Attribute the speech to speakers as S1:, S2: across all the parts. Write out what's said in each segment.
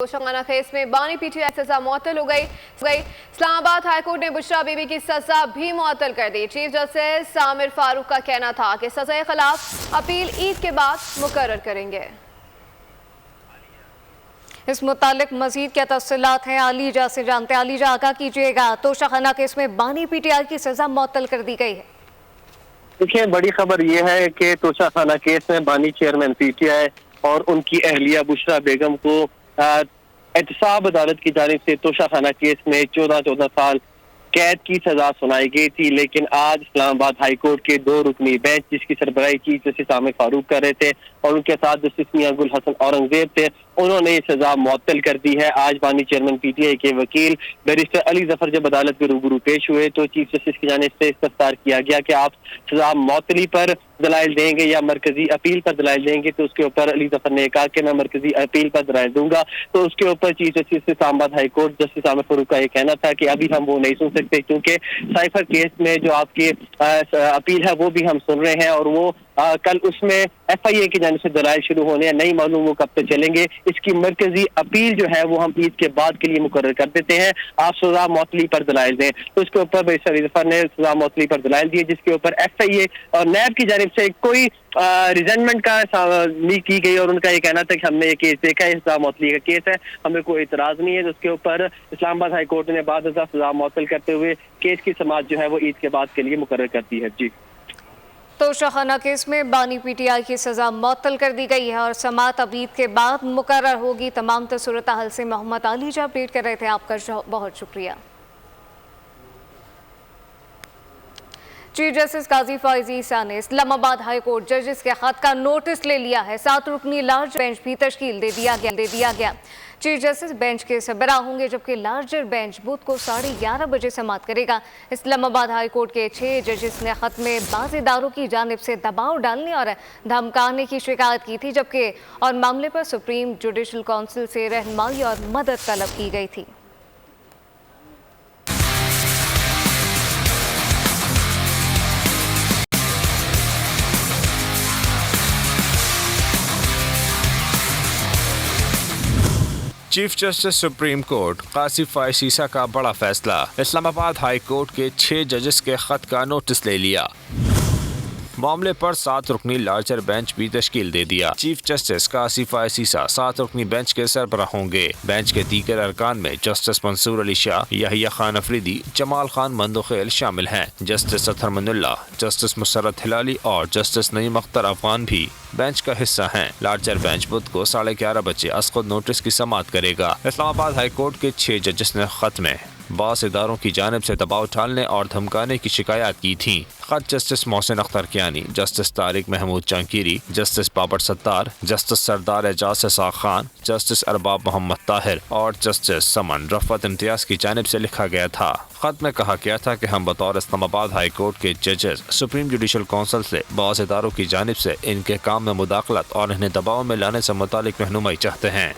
S1: Toshakhana case में बानी PTI सजा मुअत्तल हो गई। इस्लामाबाद हाईकोर्ट ने बुशरा बीबी की सजा भी मुअत्तल कर दी। चीफ जस्टिस आमिर फारूक का कहना था कि सजा के खिलाफ अपील ईद के बाद मुकर्रर करेंगे।
S2: इस मुतालिक मजीद क्या तफसीलात हैं आलीजा से जानते हैं। आलीजा आगाह कीजिएगा, तोशाखाना केस में बानी पीटीआई की सजा मुअत्तल कर दी गई है।
S3: देखिए, बड़ी खबर यह है कि तोशाखाना केस में बानी चेयरमैन पीटीआई और उनकी अहलिया बुशरा बेगम को एहतसाब अदालत की जानिब से तोशाखाना केस में 14 साल कैद की सजा सुनाई गई थी। लेकिन आज इस्लामाबाद हाईकोर्ट के 2 रुकनी बेंच, जिसकी सरबराही चीफ जस्टिस आमिर फारूक कर रहे थे और उनके साथ जस्टिस मियां गुल हसन औरंगजेब थे, उन्होंने ये सजा मुअत्तल कर दी है। आज बानी चेयरमैन पीटीआई के वकील बैरिस्टर अली जफर जब अदालत के रूबरू पेश हुए तो चीफ जस्टिस की जानिब से इस्तफसार किया गया कि आप सजा मुअत्तली पर दलाइल देंगे या मरकजी अपील पर दलाइल देंगे। तो उसके ऊपर अली जफर ने कहा कि मैं मरकजी अपील पर दलाइल दूंगा। तो उसके ऊपर chief justice Islamabad high court justice Aamir Farooq का ये कहना था कि अभी हम वो नहीं सुन सकते, क्योंकि साइफर केस में जो आपकी अपील है वो भी हम सुन रहे हैं और वो कल उसमें FIA की जानिब से दलाइल शुरू होने हैं, नहीं मालूम वो कब तक चलेंगे। इसकी मरकजी अपील जो है वो हम ईद के बाद के लिए मुकर्रर कर देते हैं, आप सजा मुअत्तली पर दलाइल दें। तो उसके ऊपर बैरिस्टर अली जफर ने सजा मुअत्तली पर दलाइल दिए, जिसके ऊपर FIA और नैब की जानिब से कोई रिजेंटमेंट का नहीं की गई और उनका ये कहना था कि हमने ये केस देखा है, सजा मुअत्तली का केस है, हमें कोई इतराज नहीं है। तो उसके ऊपर इस्लामाबाद हाईकोर्ट ने बाद सजा मुअत्तल करते हुए केस की समाअत जो है वो ईद के बाद के लिए मुकर्रर कर दी है। जी,
S2: तोशाखाना केस में बानी पीटीआई की सजा मुअत्तल कर दी गई है और समाअत अब ईद के बाद मुकर्रर होगी। तमाम सूरत हाल से मोहम्मद आलीजा अपडेट कर रहे थे, आपका बहुत शुक्रिया। चीफ जस्टिस काजी फॉयज ईसा ने इस्लामाबाद हाई कोर्ट जजेस के खत का नोटिस ले लिया है। 7 रुकनी लार्ज बेंच भी तश्कील दे दिया गया। चीफ जस्टिस बेंच के सरबराह होंगे, जबकि लार्जर बेंच बुध को 11:30 बजे समाअत करेगा। इस्लामाबाद हाई कोर्ट के 6 जजेस ने खत में बाज़ इदारों की जानिब से दबाव डालने और धमकाने की शिकायत की थी, जबकि और मामले पर सुप्रीम जुडिशल काउंसिल से रहनुमाई और मदद तलब की गई थी।
S4: चीफ जस्टिस सुप्रीम कोर्ट काजी फॉयज ईसा का बड़ा फैसला, इस्लामाबाद हाई कोर्ट के 6 जजेस के खत का नोटिस ले लिया। मामले पर 7 रुकनी लार्जर बेंच भी तश्कील दे दिया। चीफ जस्टिस काजी फॉयज ईसा 7 रुकनी बेंच के सरबराह होंगे। बेंच के दीगर अरकान में जस्टिस मंसूर अली शाह, यहिया खान अफरीदी, जमाल खान मंदोखेल शामिल हैं। जस्टिस अतहर मनुल्लाह, जस्टिस मुसर्रत हिलाली और जस्टिस नईम अख्तर अफगान भी बेंच का हिस्सा हैं। लार्जर बेंच बुध को 11:30 बजे अज़ नोटिस की समाअत करेगा। इस्लामाबाद हाई कोर्ट के 6 जजेस ने खत में बास इदारों की जानिब से दबाव डालने और धमकाने की शिकायत की थी। खत Justice Mohsin Akhtar Kiyani, Justice Tariq Mahmood Jahangiri, Justice Babar Sattar, Justice Sardar Ejaz Ishaq Khan, Justice Arbab Muhammad Tahir और जस्टिस समन रफ़त इम्तियाज की जानिब से लिखा गया था। खत में कहा गया था कि हम बतौर इस्लामाबाद हाई कोर्ट के जजेस सुप्रीम जुडिशल काउंसिल से बास इदारों की जानिब से इनके काम में मुदाखलत और इन्हें दबाव में लाने से मुतालिक रहनुमाई चाहते हैं।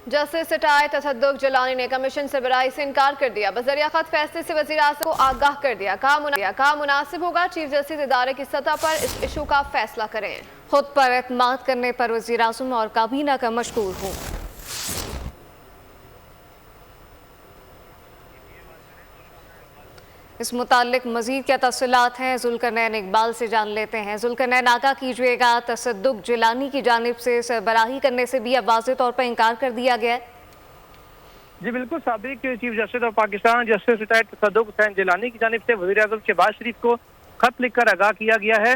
S1: जस्टिस सटाए तसद्दुक जिलानी ने कमीशन सरबराही से इनकार कर दिया। बजरिया खत फैसले से वज़ीर आज़म को आगाह कर दिया। कहा मुनासिब होगा चीफ जस्टिस इदारे की सतह पर इस इशू का फैसला करें।
S2: खुद पर एतमाद करने पर वज़ीर आज़म और काबीना का मशकूर हूँ। इस मुतालिक मजीद क्या तफसीलात हैं जुल्करनैन इकबाल से जान लेते हैं। जुल्करनैन आगाह कीजिएगा, तसद्दुक जिलानी की जानिब से सरबराही करने से भी अब वाज़ेह तौर पर इनकार कर दिया गया है।
S5: जी बिल्कुल, साबिक chief justice of Pakistan justice retired तसद्दुक हुसैन जिलानी की जानिब से वज़ीर आज़म शहबाज शरीफ को खत लिखकर आगाह किया गया है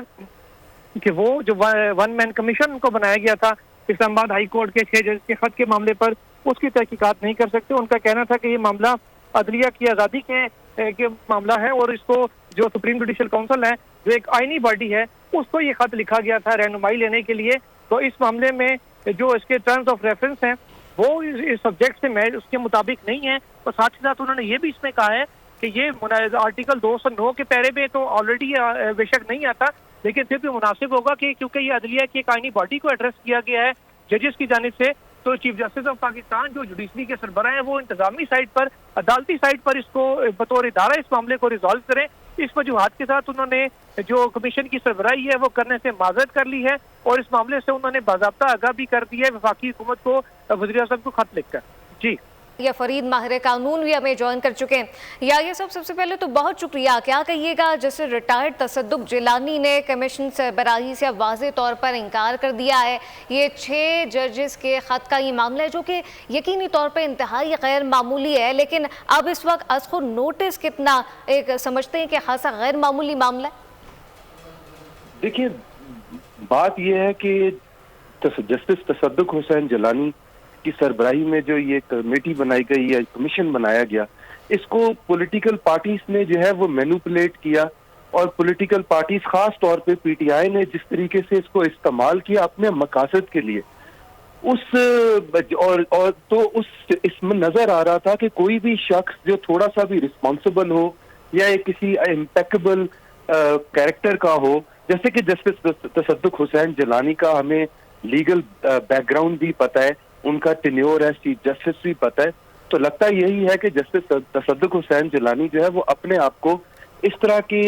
S5: कि वो जो 1 मैन कमीशन को बनाया गया था इस्लामाबाद हाई कोर्ट के 6 जज के खत के मामले पर, उसकी तहकीकात नहीं कर सकते। उनका कहना था कि ये मामला अदलिया की आज़ादी के मामला है और इसको जो सुप्रीम जुडिशल काउंसिल है, जो एक आईनी बॉडी है, उसको ये खत लिखा गया था रहनुमाई लेने के लिए। तो इस मामले में जो इसके टर्म्स ऑफ रेफरेंस हैं वो इस सब्जेक्ट से मैच उसके मुताबिक नहीं है। और साथ ही साथ उन्होंने ये भी इसमें कहा है कि ये आर्टिकल 209 के पैरे में तो ऑलरेडी बेशक नहीं आता, लेकिन फिर भी मुनासिब होगा कि क्योंकि ये अदलिया की एक आईनी बॉडी को एड्रेस किया गया है जजेस की जानिब से, तो चीफ जस्टिस ऑफ पाकिस्तान जो जुडिशरी के सरबराह हैं वो इंतजामी साइड पर, अदालती साइड पर इसको बतौर इदारा इस मामले को रिजॉल्व करें। इस वजूहात के साथ उन्होंने जो कमीशन की सरबराही है वो करने से माजरत कर ली है और इस मामले से उन्होंने बाज़ाब्ता आगाह भी कर दी है वफाकी हुकूमत को, वज़ीर-ए-आज़म को खत लिखकर। जी
S2: या फरीद माहिर कानून भी हमें ज्वाइन कर चुके हैं। या ये सब सबसे पहले तो बहुत शुक्रिया। क्या कहिएगा, जैसे रिटायर्ड तसद्दुक जिलानी ने कमीशन सरबराही से अब वाज़े तौर पर इनकार कर दिया है। ये 6 जजेस के ख़त का ये मामला है जो कि यकीनी तौर पर इंतहाई गैर मामूली है, लेकिन अब इस वक्त असखुर नोटिस कितना एक समझते हैं कि खासा गैर मामूली मामला है?
S6: देखिए, बात यह है कि जस्टिस तसद्दुक हुसैन जिलानी की सरबराही में जो ये कमेटी बनाई गई या कमीशन बनाया गया, इसको पॉलिटिकल पार्टीज ने जो है वो मैनिपुलेट किया और पॉलिटिकल पार्टीज खास तौर पे पीटीआई ने जिस तरीके से इसको इस्तेमाल किया अपने मकासद के लिए, इसमें नजर आ रहा था कि कोई भी शख्स जो थोड़ा सा भी रिस्पॉन्सिबल हो या एक किसी इम्पेक्केबल कैरेक्टर का हो, जैसे कि जस्टिस तसद्दुक हुसैन जिलानी का हमें लीगल बैकग्राउंड भी पता है, उनका टेन्योर है चीफ जस्टिस भी पता है, तो लगता यही है कि जस्टिस तसद्दुक हुसैन जिलानी जो है वो अपने आप को इस तरह के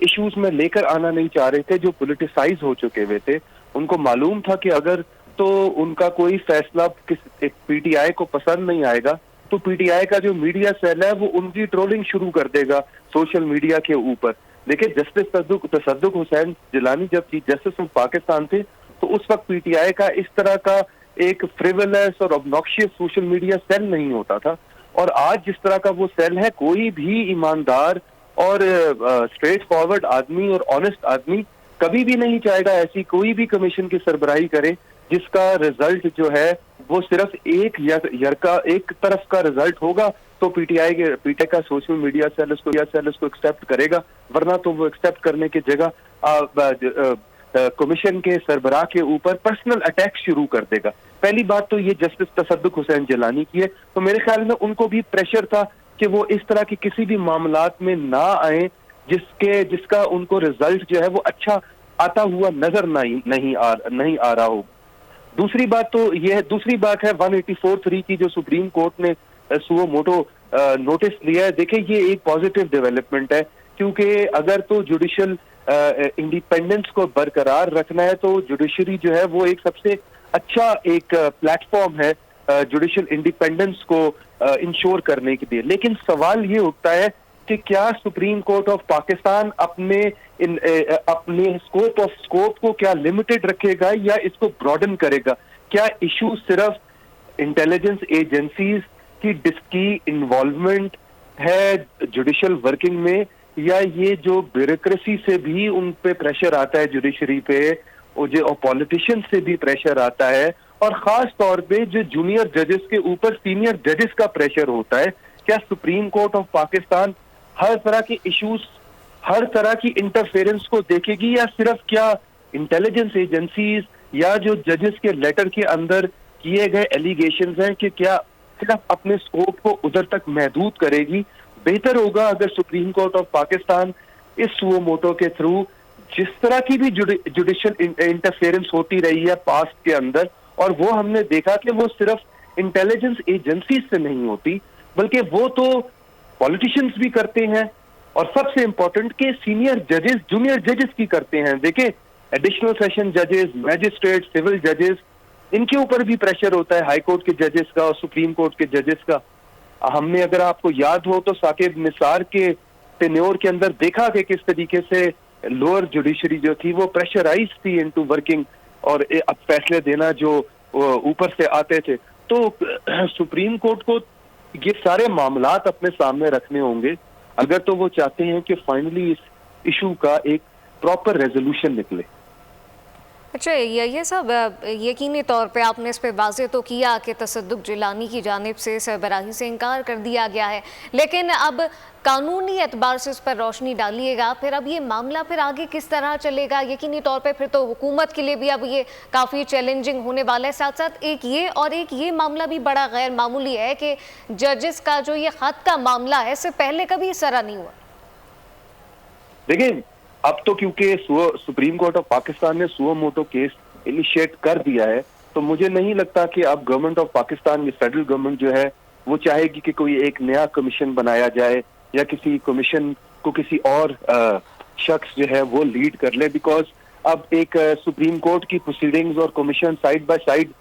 S6: इश्यूज में लेकर आना नहीं चाह रहे थे जो पॉलिटिसाइज हो चुके हुए थे। उनको मालूम था कि अगर तो उनका कोई फैसला पीटीआई को पसंद नहीं आएगा तो पीटीआई का जो मीडिया सेल है वो उनकी ट्रोलिंग शुरू कर देगा सोशल मीडिया के ऊपर। देखिए, जस्टिस तसद्दुक हुसैन जिलानी जब चीफ जस्टिस ऑफ पाकिस्तान थे तो उस वक्त पीटीआई का इस तरह का एक फ्रिवलस और ऑब्नॉक्शियस सोशल मीडिया सेल नहीं होता था, और आज जिस तरह का वो सेल है, कोई भी ईमानदार और स्ट्रेट फॉरवर्ड आदमी और ऑनेस्ट आदमी कभी भी नहीं चाहेगा ऐसी कोई भी कमीशन की सरबराही करे जिसका रिजल्ट जो है वो सिर्फ एक तरफ का रिजल्ट होगा तो पीटीआई का सोशल मीडिया सेल उसको एक्सेप्ट करेगा, वरना तो वो एक्सेप्ट करने की जगह कमीशन के सरबराह के ऊपर पर्सनल अटैक शुरू कर देगा। पहली बात तो ये जस्टिस तसद्दुक हुसैन जिलानी की है, तो मेरे ख्याल में उनको भी प्रेशर था कि वो इस तरह की किसी भी मामलात में ना आए जिसका उनको रिजल्ट जो है वो अच्छा आता हुआ नजर नहीं आ रहा हो। दूसरी बात है 184(3) की जो सुप्रीम कोर्ट ने सुओ मोटो नोटिस लिया है। देखिए, ये एक पॉजिटिव डेवलपमेंट है, क्योंकि अगर तो जुडिशियल इंडिपेंडेंस को बरकरार रखना है तो जुडिशरी जो है वो एक सबसे अच्छा एक प्लेटफॉर्म है जुडिशियल इंडिपेंडेंस को इंश्योर करने के लिए। लेकिन सवाल ये उठता है कि क्या सुप्रीम कोर्ट ऑफ पाकिस्तान अपने स्कोप को क्या लिमिटेड रखेगा या इसको ब्रॉडन करेगा? क्या इशू सिर्फ इंटेलिजेंस एजेंसीज की इन्वॉल्वमेंट है जुडिशियल वर्किंग में, या ये जो ब्यूरोक्रेसी से भी उन पे प्रेशर आता है जुडिशरी पे, और पॉलिटिशियन से भी प्रेशर आता है, और खास तौर पे जो जूनियर जजेस के ऊपर सीनियर जजेस का प्रेशर होता है? क्या सुप्रीम कोर्ट ऑफ पाकिस्तान हर तरह के इश्यूज, हर तरह की इंटरफेरेंस को देखेगी, या सिर्फ क्या इंटेलिजेंस एजेंसीज या जो जजेस के लेटर के अंदर किए गए एलिगेशंस हैं कि क्या सिर्फ अपने स्कोप को उधर तक महदूद करेगी? बेहतर होगा अगर सुप्रीम कोर्ट ऑफ पाकिस्तान इस सुओ मोटो के थ्रू जिस तरह की भी जुडिशियल इंटरफेरेंस होती रही है पास्ट के अंदर, और वो हमने देखा कि वो सिर्फ इंटेलिजेंस एजेंसीज से नहीं होती बल्कि वो तो पॉलिटिशियंस भी करते हैं, और सबसे इंपॉर्टेंट के सीनियर जजेस जूनियर जजेस की करते हैं। देखिए, एडिशनल सेशन जजेस, मैजिस्ट्रेट, सिविल जजेस, इनके ऊपर भी प्रेशर होता है, हाई कोर्ट के जजेस का और सुप्रीम कोर्ट के जजेस का। हमने, अगर आपको याद हो तो साकिब निसार के टेन्योर के अंदर देखा कि किस तरीके से लोअर जुडिशरी जो थी वो प्रेशराइज थी इनटू वर्किंग, और अब फैसले देना जो ऊपर से आते थे। तो सुप्रीम कोर्ट को ये सारे मामलात अपने सामने रखने होंगे अगर तो वो चाहते हैं कि फाइनली इस इशू का एक प्रॉपर रेजोल्यूशन निकले।
S2: अच्छा, ये सब यकीनी तौर पे आपने इस पे वाज़े तो किया कि तसद्दुक जिलानी की जानिब से सरबराही से इनकार कर दिया गया है, लेकिन अब कानूनी एतबार से इस पर रोशनी डालिएगा, फिर अब ये मामला फिर आगे किस तरह चलेगा? यकीनी तौर पे फिर तो हुकूमत के लिए भी अब ये काफ़ी चैलेंजिंग होने वाला है। साथ साथ एक ये मामला भी बड़ा गैर मामूली है कि जजेस का जो ये ख़त का मामला है, इससे पहले कभी इस तरह नहीं हुआ।
S6: देखिए, अब तो क्योंकि सुप्रीम कोर्ट ऑफ पाकिस्तान ने सुओ मोटो केस इनिशिएट कर दिया है, तो मुझे नहीं लगता कि अब गवर्नमेंट ऑफ पाकिस्तान की फेडरल गवर्नमेंट जो है वो चाहेगी कि कोई एक नया कमीशन बनाया जाए या किसी कमीशन को किसी और शख्स जो है वो लीड कर ले, बिकॉज अब एक सुप्रीम कोर्ट की प्रोसीडिंग्स और कमीशन साइड बाय साइड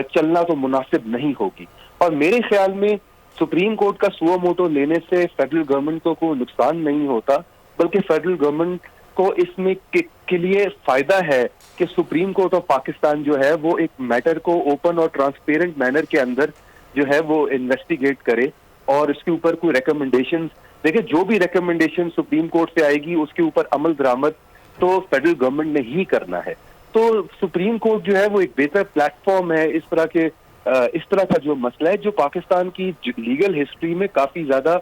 S6: चलना तो मुनासिब नहीं होगी। और मेरे ख्याल में सुप्रीम कोर्ट का सुओ मोटो लेने से फेडरल गवर्नमेंट को कोई नुकसान नहीं होता, बल्कि फेडरल गवर्नमेंट को इसमें के लिए फायदा है कि सुप्रीम कोर्ट ऑफ पाकिस्तान जो है वो एक मैटर को ओपन और ट्रांसपेरेंट मैनर के अंदर जो है वो इन्वेस्टिगेट करे और इसके ऊपर कोई रिकमेंडेशन, देखिए जो भी रिकमेंडेशन सुप्रीम कोर्ट से आएगी उसके ऊपर अमल दरामद तो फेडरल गवर्नमेंट ने ही करना है। तो सुप्रीम कोर्ट जो है वो एक बेहतर प्लेटफॉर्म है इस तरह का जो मसला है जो पाकिस्तान की लीगल हिस्ट्री में काफी ज्यादा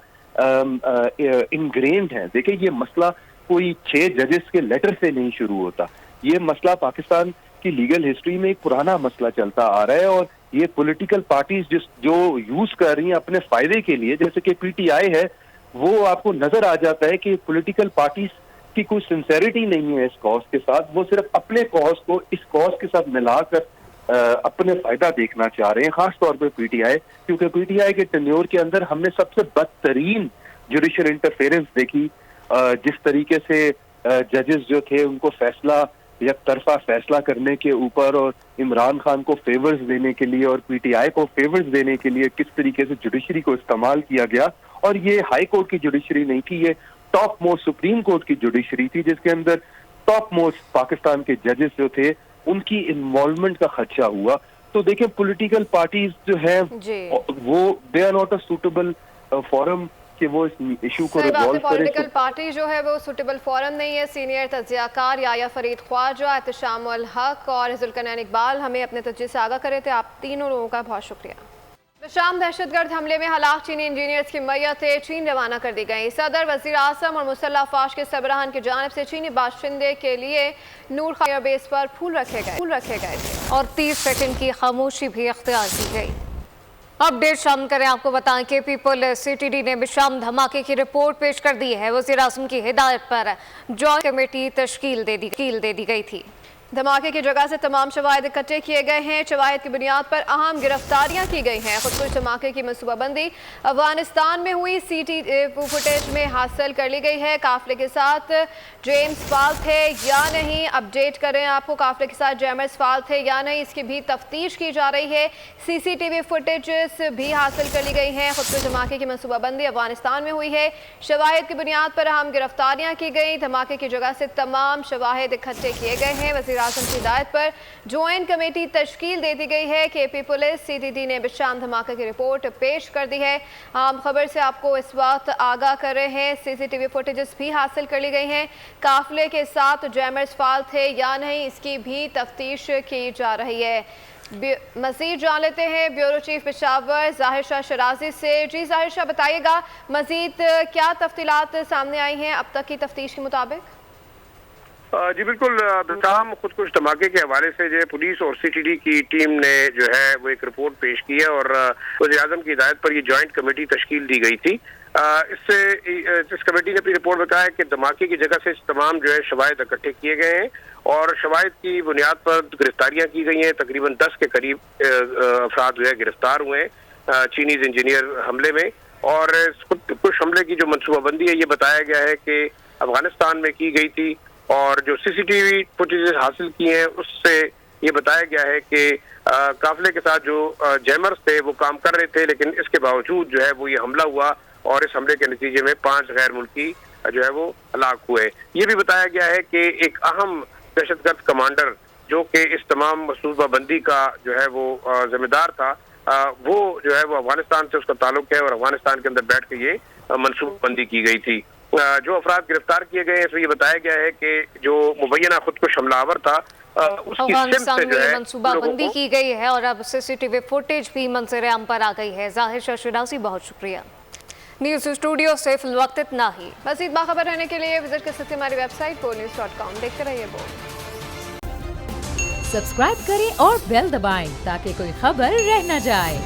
S6: इनग्रेन्ड है। देखिए ये मसला कोई 6 जजेस के लेटर से नहीं शुरू होता, ये मसला पाकिस्तान की लीगल हिस्ट्री में एक पुराना मसला चलता आ रहा है और ये पॉलिटिकल पार्टीज जो यूज कर रही हैं अपने फायदे के लिए, जैसे कि पीटीआई है, वो आपको नजर आ जाता है कि पॉलिटिकल पार्टीज की कोई सिंसेरिटी नहीं है इस कॉज के साथ, वो सिर्फ अपने कॉज को इस कॉज के साथ मिलाकर अपने फायदा देखना चाह रहे हैं, खास तौर पे पीटीआई, क्योंकि पीटीआई के टेन्योर के अंदर हमने सबसे बदतरीन जुडिशियल इंटरफेरेंस देखी, जिस तरीके से जजेस जो थे उनको फैसला एक तरफा फैसला करने के ऊपर और इमरान खान को फेवर्स देने के लिए और पीटीआई को फेवर्स देने के लिए किस तरीके से जुडिशरी को इस्तेमाल किया गया। और ये हाई कोर्ट की जुडिशरी नहीं थी, ये टॉप मोस्ट सुप्रीम कोर्ट की जुडिशरी थी, जिसके अंदर टॉप मोस्ट पाकिस्तान के जजेस जो थे उनकी इन्वॉल्वमेंट का खदशा हुआ। तो देखिए पॉलिटिकल पार्टीज जो है वो they are not a suitable forum कि वो इस इशू को रिजॉल्व करे।
S1: पॉलिटिकल पार्टी जो है वो सूटेबल फोरम नहीं है। सीनियर तज्जियाकार याया फरीद ख्वाजा, एहतशाम उल हक और जुल्करनैन इकबाल हमें अपने तज्जिए से आगाह करे थे। आप तीनों लोगों का बहुत शुक्रिया। शाम दहशतगर्द हमले में हलाक चीनी इंजीनियर्स की मैयतें चीन रवाना कर दी गई। सदर, वजीर आजम और मुसल्लह अफवाज के सरबराहान की जानिब से चीनी बाशिंदे के लिए नूर खान एयरबेस पर फूल रखे गए थे और 30 सेकंड की खामोशी भी अख्तियार की गई। अपडेट शामिल करें, आपको बताएं कि पीपल्स सीटीडी ने बिशाम धमाके की रिपोर्ट पेश कर दी है। वज़ीर आज़म की हिदायत पर जॉइंट कमेटी तश्कील दे दी गई थी। धमाके की जगह से तमाम शवाहिद इकट्ठे किए गए हैं। शवाहिद की बुनियाद पर अहम गिरफ्तारियां की गई हैं। खुदकुश धमाके की मनसूबाबंदी अफगानिस्तान में हुई सीटी फुटेज में हासिल कर ली गई है। काफिले के साथ जेम्स फाल थे या नहीं, अपडेट करें आपको, काफिले के साथ जेम्स फाल थे या नहीं, इसकी भी तफ्तीश की जा रही है। सीसीटीवी फुटेज भी हासिल कर ली गई हैं। खुदकुश धमाके की मनसूबाबंदी अफगानिस्तान में हुई है। शवाहिद की बुनियाद पर अहम गिरफ्तारियां की गई। धमाके की जगह से तमाम शवाहिद इकट्ठे किए गए हैं। वज़ीर आज़म की हिदायत पर ज्वाइंट कमेटी तश्कील दे दी गई है। केपी पुलिस सीटीडी ने बिशाम धमाके की रिपोर्ट पेश कर दी है। आम खबर से आपको इस वक्त आगाह कर रहे हैं। सीसीटीवी फुटेजेस भी हासिल कर ली गई हैं। काफिले के साथ जैमर्स फाल थे या नहीं, इसकी भी तफ्तीश की जा रही है। मजीद जान लेते हैं ब्यूरो चीफ पेशावर जाहिर शाह शराजी से। जी जाहिर शाह, बताइएगा मजीद क्या तफसीलात सामने आई हैं अब तक की तफ्तीश के मुताबिक?
S7: जी बिल्कुल, शाम खुदकुश धमाके के हवाले से जो पुलिस और सीटीडी की टीम ने जो है वो एक रिपोर्ट पेश की है और वज़ीर आज़म की हिदायत पर ये जॉइंट कमेटी तश्कील दी गई थी। इस कमेटी ने अपनी रिपोर्ट में कहा है कि धमाके की जगह से तमाम जो है शवाहिद इकट्ठे किए गए हैं और शवाहिद की बुनियाद पर गिरफ्तारियां की गई हैं। तकरीबन 10 के करीब अफराद जो है गिरफ्तार हुए हैं चीनीज इंजीनियर हमले में। और कुछ हमले की जो मनसूबाबंदी है ये बताया गया है कि अफगानिस्तान में की गई थी और जो सीसीटीवी फुटेज हासिल किए हैं उससे ये बताया गया है कि काफिले के साथ जो जैमर्स थे वो काम कर रहे थे, लेकिन इसके बावजूद जो है वो ये हमला हुआ और इस हमले के नतीजे में 5 गैर मुल्की जो है वो हलाक हुए। ये भी बताया गया है कि एक अहम दहशतगर्द कमांडर जो कि इस तमाम मनसूबाबंदी का जो है वो जिम्मेदार था, वो जो है वो अफगानिस्तान से उसका ताल्लुक है और अफगानिस्तान के अंदर बैठ के ये मनसूबाबंदी की गई थी। जो अफराद गिरफ्तार किए गए हैं इसमें ये बताया गया है कि जो मुबैना खुदकुश हमलावर था उसकी
S2: अफगानिस्तान में मनसूबाबंदी की गई है और अब सीसीटीवी फुटेज भी मंजर आम पर आ गई है। जाहिर शाह शराजी, बहुत शुक्रिया। न्यूज स्टूडियो से फिल वक्त इतना ही। मज़ीद बाखबर रहने के लिए विजिट कर सकते हैं हमारी वेबसाइट boldnews.com। देखते रहिए बोल्ड।
S8: सब्सक्राइब करें और बेल दबाएं ताकि कोई खबर रह न जाए।